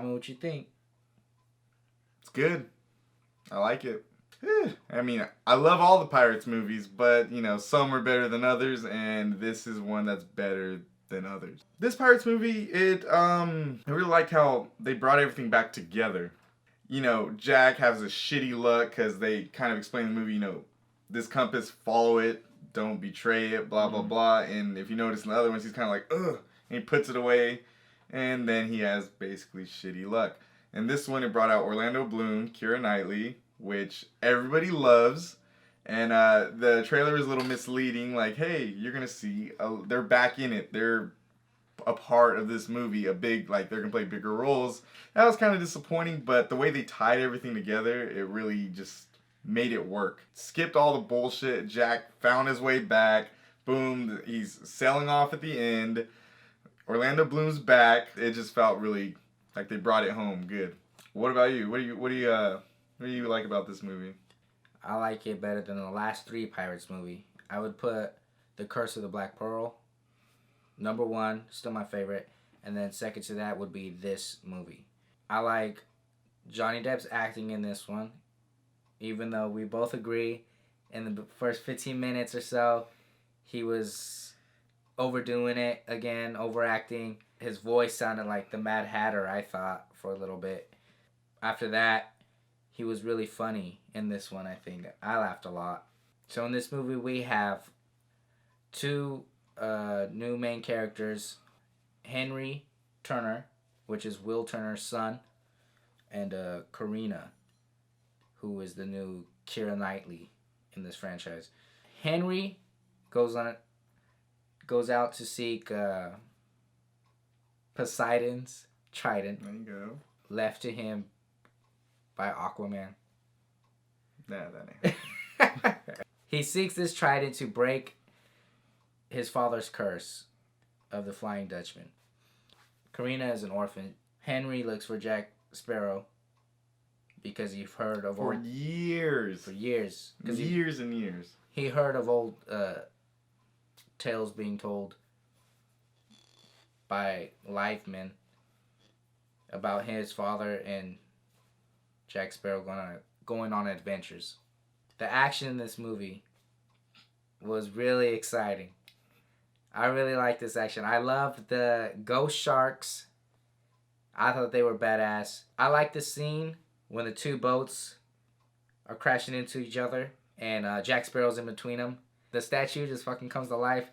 comment what you think. It's good. I like it. I mean, I love all the Pirates movies, but, you know, some are better than others, and this is one that's better than others. This Pirates movie, I really liked how they brought everything back together. You know, Jack has a shitty luck because they kind of explain in the movie, you know, this compass, follow it, don't betray it, blah, blah, blah. And if you notice in the other ones, he's kind of like, ugh, and he puts it away, and then he has basically shitty luck. And this one, it brought out Orlando Bloom, Keira Knightley, which everybody loves. And the trailer is a little misleading. Like, hey, you're going to see, they're back in it. They're a part of this movie, a big, like, they're going to play bigger roles. That was kind of disappointing, but the way they tied everything together, it really just made it work. Skipped all the bullshit. Jack found his way back. Boom, he's sailing off at the end. Orlando Bloom's back. It just felt really like they brought it home good. What about you? What do you like about this movie? I like it better than the last 3 Pirates movie. I would put The Curse of the Black Pearl number 1, still my favorite, and then second to that would be this movie. I like Johnny Depp's acting in this one, even though we both agree in the first 15 minutes or so he was overdoing it again, overacting. His voice sounded like the Mad Hatter, I thought, for a little bit. After that, he was really funny in this one, I think. I laughed a lot. So in this movie, we have 2 new main characters. Henry Turner, which is Will Turner's son, and Karina, who is the new Keira Knightley in this franchise. Henry goes out to seek Poseidon's trident. There you go. Left to him by Aquaman. Nah, that ain't. He seeks this trident to break his father's curse of the Flying Dutchman. Karina is an orphan. Henry looks for Jack Sparrow because you've heard of For years. Years and years. He heard of old tales being told by live men about his father and Jack Sparrow going on adventures. The action in this movie was really exciting. I really like this action. I loved the ghost sharks. I thought they were badass. I like the scene when the 2 boats are crashing into each other and Jack Sparrow's in between them. The statue just fucking comes to life,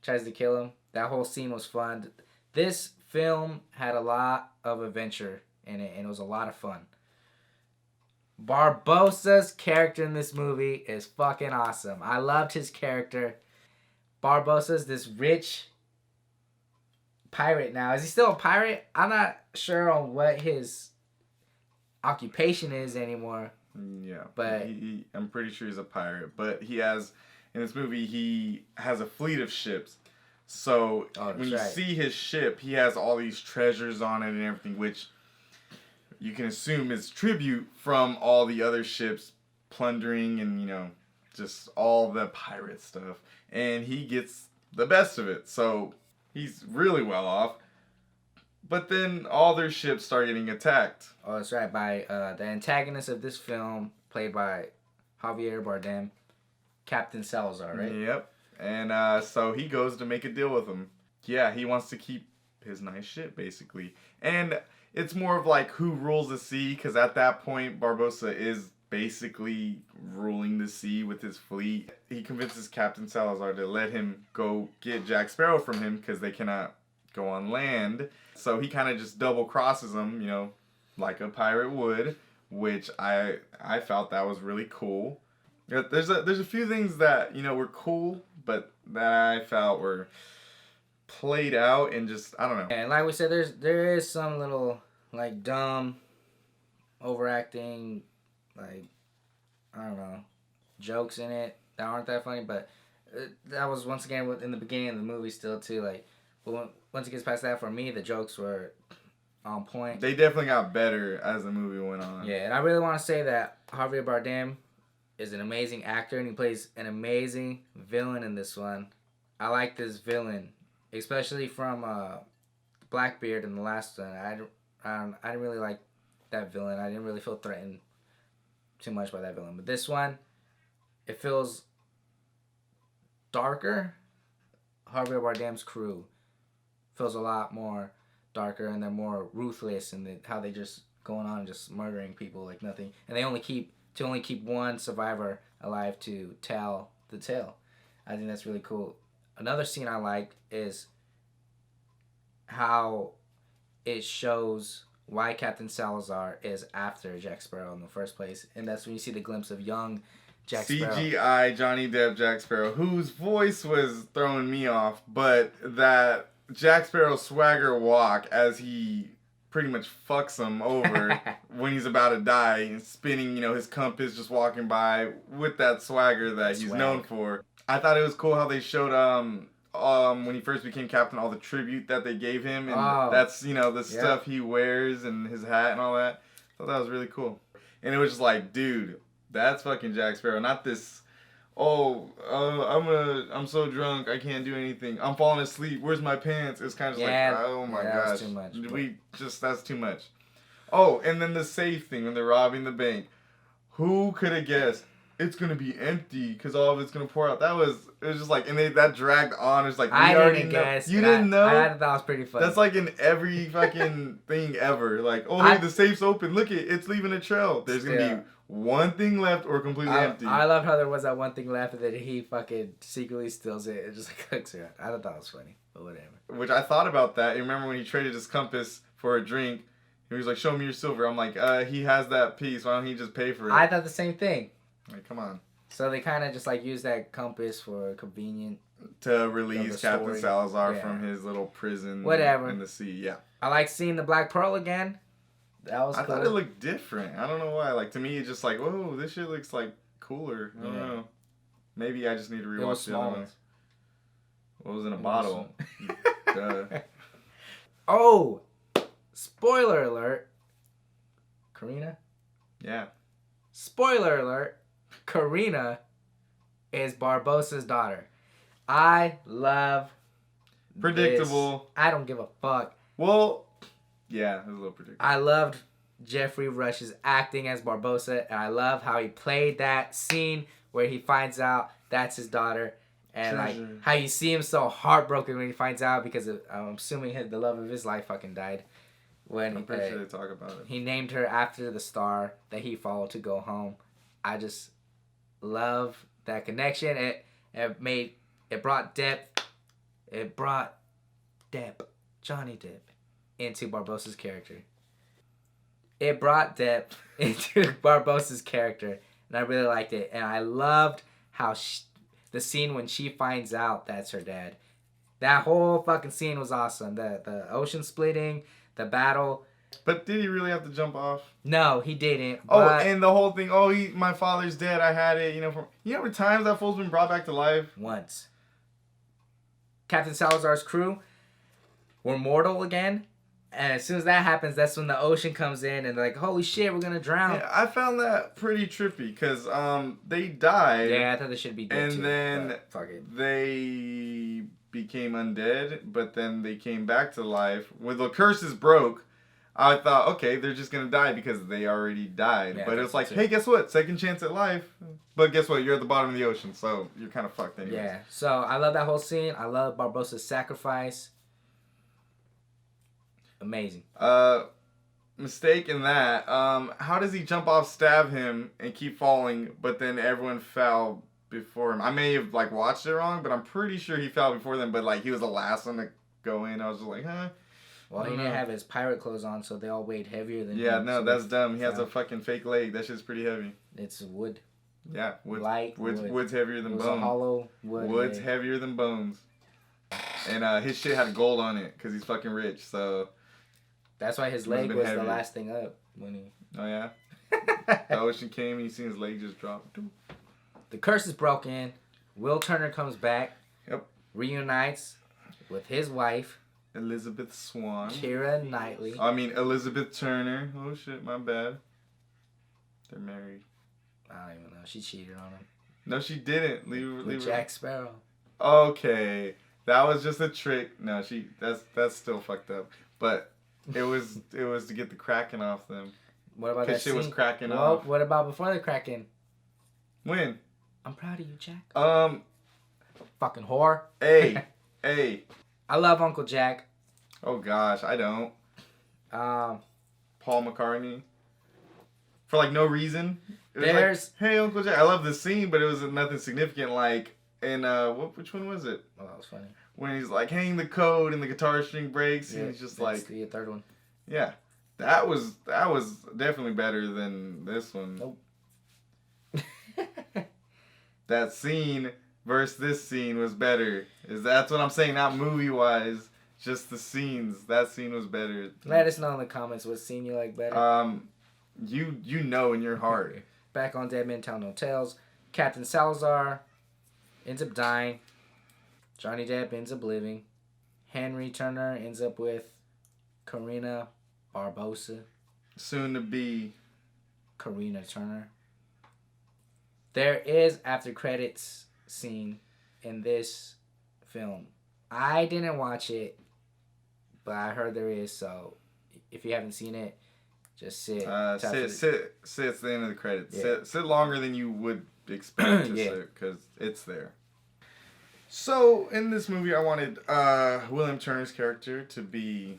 tries to kill him. That whole scene was fun. This film had a lot of adventure in it, and it was a lot of fun. Barbossa's character in this movie is fucking awesome. I loved his character. Barbossa's this rich pirate now. Is he still a pirate? I'm not sure on what his occupation is anymore. Yeah, but I'm pretty sure he's a pirate. But he has, in this movie, he has a fleet of ships. So when you see his ship, he has all these treasures on it and everything, which you can assume is tribute from all the other ships plundering and, you know, just all the pirate stuff. And he gets the best of it. So he's really well off. But then all their ships start getting attacked. Oh, that's right. By the antagonist of this film, played by Javier Bardem, Captain Salazar, right? Yep. And so he goes to make a deal with him. Yeah, he wants to keep his nice ship, basically. And it's more of like who rules the sea, because at that point, Barbossa is basically ruling the sea with his fleet. He convinces Captain Salazar to let him go get Jack Sparrow from him, because they cannot go on land. So he kind of just double crosses him, you know, like a pirate would, which I felt that was really cool. There's a few things that, you know, were cool, but that I felt were played out and just, I don't know. And like we said, there is some little, like, dumb, overacting, like, I don't know, jokes in it that aren't that funny, but that was, once again, in the beginning of the movie still, too, like, but once it gets past that, for me, the jokes were on point. They definitely got better as the movie went on. Yeah, and I really want to say that Javier Bardem is an amazing actor, and he plays an amazing villain in this one. I like this villain, especially from Blackbeard in the last one. I I didn't really like that villain. I didn't really feel threatened too much by that villain. But this one, it feels darker. Javier Bardem's crew feels a lot more darker, and they're more ruthless, and how they just going on and just murdering people like nothing. And they only keep one survivor alive to tell the tale. I think that's really cool. Another scene I like is how it shows why Captain Salazar is after Jack Sparrow in the first place. And that's when you see the glimpse of young Jack Sparrow. CGI Johnny Depp Jack Sparrow, whose voice was throwing me off, but that Jack Sparrow swagger walk as he pretty much fucks him over when he's about to die, and spinning, his compass, just walking by with that swagger that he's known for. I thought it was cool how they showed when he first became captain, all the tribute that they gave him, and that's the stuff he wears and his hat and all that. I thought that was really cool. And it was just like, dude, that's fucking Jack Sparrow, not this. I'm so drunk I can't do anything. I'm falling asleep. Where's my pants? It's kind of just like, oh my gosh, that's too much. That's too much. Oh, and then the safe thing when they're robbing the bank. Who could have guessed? It's gonna be empty because all of it's gonna pour out. It was just like, and that dragged on. It's like, I didn't guess. You didn't know? I thought that was pretty funny. That's like in every fucking thing ever. Like, hey, the safe's open. Look it's leaving a trail. There's gonna be one thing left or completely empty. I loved how there was that one thing left and then he fucking secretly steals it and just like cooks it. I thought that was funny, but whatever. Which I thought about that. You remember when he traded his compass for a drink? He was like, "Show me your silver." I'm like, he has that piece. Why don't he just pay for it? I thought the same thing. Like, come on. So they kind of just like use that compass for convenient to release Captain Salazar from his little prison in the sea. Yeah. I like seeing the Black Pearl again. That was cool. I thought it looked different. I don't know why. Like, to me, it's just like, whoa, this shit looks like cooler. I don't know. Maybe I just need to rewatch the other ones. What was in a bottle? Duh. Oh, spoiler alert. Karina? Yeah. Spoiler alert. Karina is Barbossa's daughter. I love predictable. This. I don't give a fuck. Well, yeah, it was a little predictable. I loved Jeffrey Rush's acting as Barbossa, and I love how he played that scene where he finds out that's his daughter, and like how you see him so heartbroken when he finds out because I'm assuming the love of his life fucking died. When I'm pretty sure they talk about it. He named her after the star that he followed to go home. I just love that connection. It brought depth. It brought Johnny Depp into Barbossa's character. It brought depth into Barbossa's character, and I really liked it. And I loved how the scene when she finds out that's her dad. That whole fucking scene was awesome. The ocean splitting, the battle. But did he really have to jump off? No, he didn't. And the whole thing, my father's dead, I had it, from... You know how many times that fool's been brought back to life? Once. Captain Salazar's crew were mortal again, and as soon as that happens, that's when the ocean comes in, and they're like, holy shit, we're gonna drown. Yeah, I found that pretty trippy, because they died. Yeah, I thought they should be dead too. And then they became undead, but then they came back to life. When the curses broke, I thought, okay, they're just gonna die because they already died. Yeah, but it's like, hey, guess what? Second chance at life. But guess what? You're at the bottom of the ocean, so you're kind of fucked anyways. Yeah, so I love that whole scene. I love Barbossa's sacrifice. Amazing. Mistake in that. How does he jump off, stab him, and keep falling, but then everyone fell before him? I may have, watched it wrong, but I'm pretty sure he fell before them, but, he was the last one to go in. I was just like, huh? Well, he didn't have his pirate clothes on, so they all weighed heavier than him. Yeah, no, that's dumb. He has a fucking fake leg. That shit's pretty heavy. It's wood. Yeah, wood. Light wood. Wood's heavier than bones. A hollow wood. Wood's heavier than bones. And his shit had gold on it because he's fucking rich, so... That's why his leg was the last thing up when he... Oh, yeah? The ocean came and you seen his leg just drop. The curse is broken. Will Turner comes back. Yep. Reunites with his wife... Elizabeth Swan. Keira Knightley. Elizabeth Turner. Oh, shit, my bad. They're married. I don't even know. She cheated on him. No, she didn't. Leave Jack Sparrow. Okay. That was just a trick. No, that's still fucked up. But It was to get the Kraken off them. What about that Because shit scene? was cracking Well, off. what about before the Kraken? When? I'm proud of you, Jack. Fucking whore. Hey. I love Uncle Jack. Oh gosh, I don't. Paul McCartney. For like no reason. It was There's like, hey Uncle Jack. I love this scene, but it was nothing significant. Like in which one was it? Oh, that was funny. When he's like hang the code and the guitar string breaks, and he's just like the third one. Yeah, that was definitely better than this one. Nope. That scene versus this scene was better. That's what I'm saying, not movie wise, just the scenes. That scene was better. Let us know in the comments what scene you like better. You know in your heart. Back on Dead Men Tell No Tales, Captain Salazar ends up dying. Johnny Depp ends up living. Henry Turner ends up with Karina Barbosa. Soon to be Karina Turner. There is after credits scene in this film. I didn't watch it, but I heard there is. So if you haven't seen it, just sit. sit at the end of the credits. Yeah. Sit longer than you would expect to Yeah. sit because it's there. So in this movie, I wanted William Turner's character to be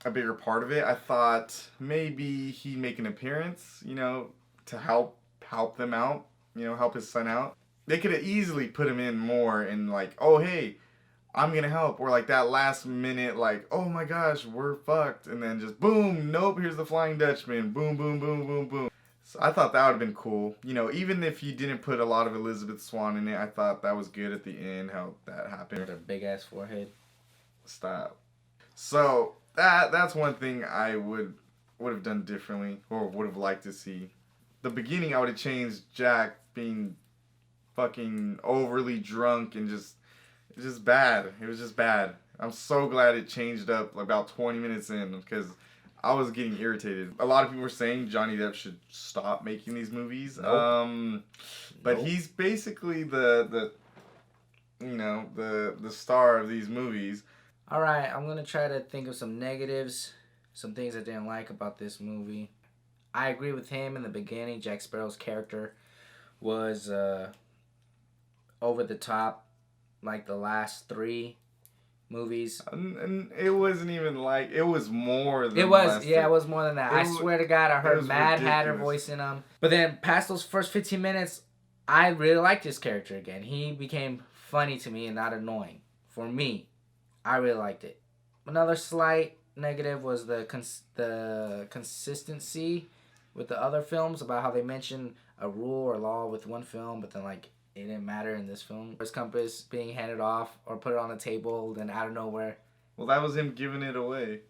a bigger part of it. I thought maybe he'd make an appearance, to help them out, help his son out. They could have easily put him in more and like, oh hey, I'm gonna help, or like that last minute, like, oh my gosh, we're fucked, and then just boom, nope, here's the Flying Dutchman, boom, boom, boom, boom, boom. So I thought that would have been cool. Even if you didn't put a lot of Elizabeth Swann in it, I thought that was good at the end, how that happened. With her big ass forehead. Stop. So that's one thing I would have done differently, or would have liked to see. The beginning, I would have changed Jack being fucking overly drunk and just bad. It was just bad. I'm so glad it changed up about 20 minutes in because I was getting irritated. A lot of people were saying Johnny Depp should stop making these movies. Nope. But he's basically the star of these movies. All right, I'm gonna try to think of some negatives, some things I didn't like about this movie. I agree with him in the beginning. Jack Sparrow's character was over the top, like the last 3 movies. And it wasn't even like, it was more than it was more than that. I swear to God, I heard Mad ridiculous. Hatter voice in him. But then past those first 15 minutes, I really liked this character again. He became funny to me and not annoying. For me, I really liked it. Another slight negative was the consistency with the other films, about how they mention a rule or law with one film, but then like it didn't matter in this film. First compass being handed off or put it on the table, then out of nowhere. Well, that was him giving it away.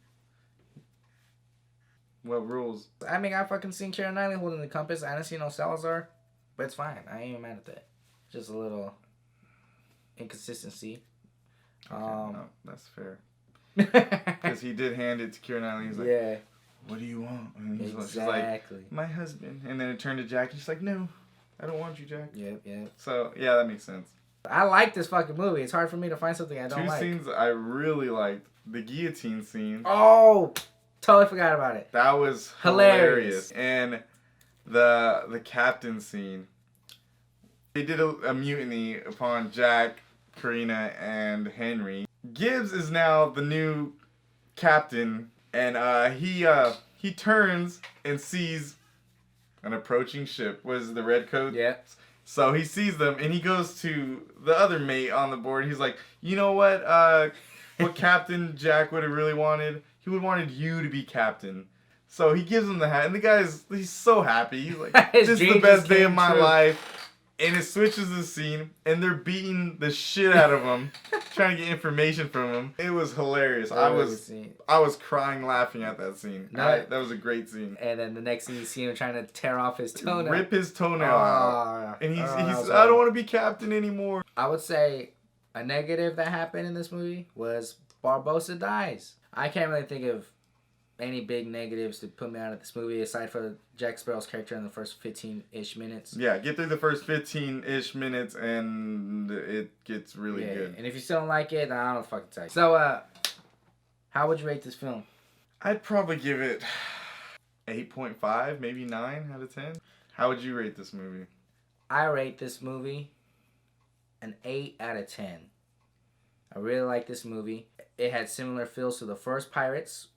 What rules? I mean, I fucking seen Keira Knightley holding the compass. I didn't see no Salazar, but it's fine. I ain't even mad at that. Just a little inconsistency. Okay, no, that's fair. Because he did hand it to Keira Knightley. He's like, yeah. What do you want? And she's Exactly. like, my husband. And then it turned to Jack. And she's like, no, I don't want you, Jack. Yep. So, yeah, that makes sense. I like this fucking movie. It's hard for me to find something I don't like. 2 scenes I really liked. The guillotine scene. Oh, totally forgot about it. That was hilarious. And the captain scene. They did a mutiny upon Jack, Karina, and Henry. Gibbs is now the new captain. And he turns and sees an approaching ship. Was the redcoat? Yeah. So he sees them and he goes to the other mate on the board. He's like, you know what? What Captain Jack would have really wanted? He would have wanted you to be captain. So he gives him the hat, and the he's so happy. He's like, this is the best day of my life. And it switches the scene, and they're beating the shit out of him, trying to get information from him. It was hilarious. I was crying laughing at that scene. That was a great scene. And then the next scene, you see him trying to tear off his toenail. Rip his toenail out. And he's I don't want to be captain anymore. I would say a negative that happened in this movie was Barbosa dies. I can't really think of any big negatives to put me out of this movie aside for Jack Sparrow's character in the first 15-ish minutes. Yeah, get through the first 15-ish minutes and it gets really good. And if you still don't like it, I don't know what to fucking tell you. So, how would you rate this film? I'd probably give it 8.5, maybe 9 out of 10. How would you rate this movie? I rate this movie an 8 out of 10. I really like this movie. It had similar feels to the first Pirates.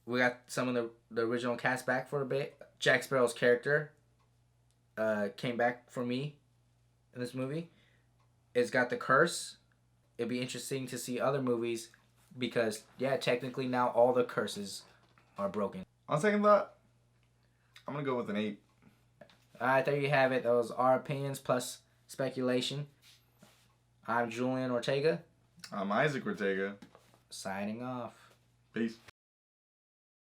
We got some of the original cast back for a bit. Jack Sparrow's character came back for me in this movie. It's got the curse. It'd be interesting to see other movies because, yeah, technically now all the curses are broken. On second thought, I'm going to go with an 8. Alright, there you have it. Those are opinions plus speculation. I'm Julian Ortega. I'm Isaac Ortega. Signing off. Peace.